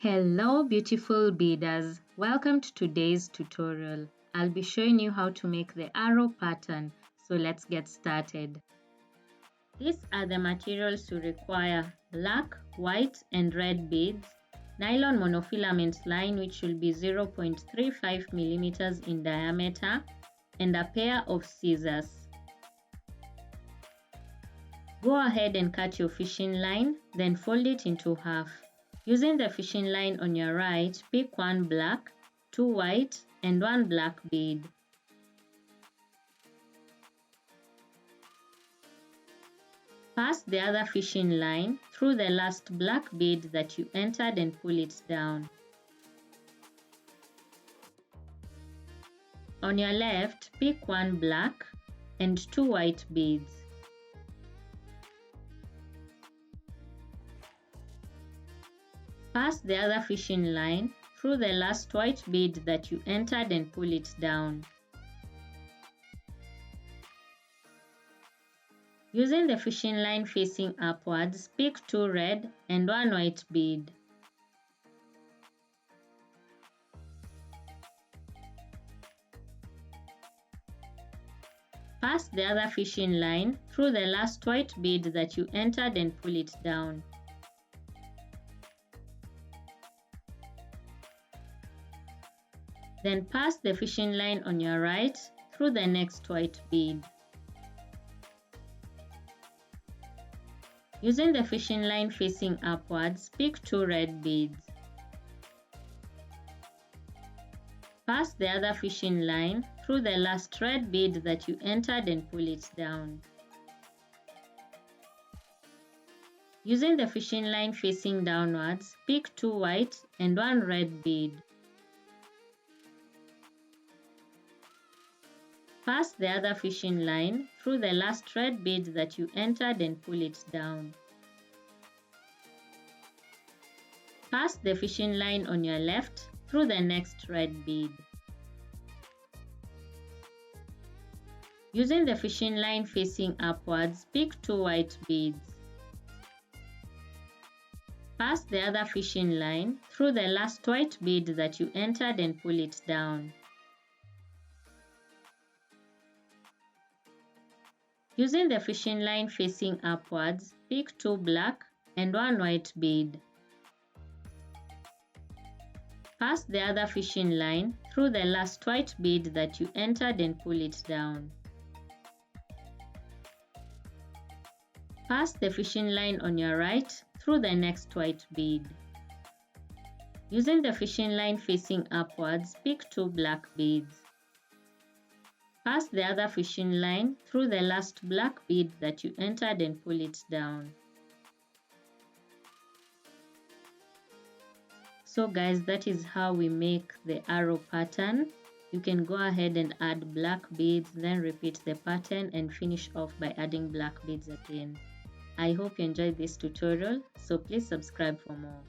Hello beautiful beaders, welcome to today's tutorial. I'll be showing you how to make the arrow pattern, so let's get started. These are the materials you require: black, white and red beads, nylon monofilament line which will be 0.35 millimeters in diameter, and a pair of scissors. Go ahead and cut your fishing line, then fold it into half. Using the fishing line on your right, pick one black, two white, and one black bead. Pass the other fishing line through the last black bead that you entered and pull it down. On your left, pick one black and two white beads. Pass the other fishing line through the last white bead that you entered and pull it down. Using the fishing line facing upwards, pick two red and one white bead. Pass the other fishing line through the last white bead that you entered and pull it down. Then pass the fishing line on your right through the next white bead. Using the fishing line facing upwards, pick two red beads. Pass the other fishing line through the last red bead that you entered and pull it down. Using the fishing line facing downwards, pick two white and one red bead. Pass the other fishing line through the last red bead that you entered and pull it down. Pass the fishing line on your left through the next red bead. Using the fishing line facing upwards, pick two white beads. Pass the other fishing line through the last white bead that you entered and pull it down. Using the fishing line facing upwards, pick two black and one white bead. Pass the other fishing line through the last white bead that you entered and pull it down. Pass the fishing line on your right through the next white bead. Using the fishing line facing upwards, pick two black beads. Pass the other fishing line through the last black bead that you entered and pull it down. So guys, that is how we make the arrow pattern. You can go ahead and add black beads, then repeat the pattern and finish off by adding black beads again. I hope you enjoyed this tutorial, so please subscribe for more.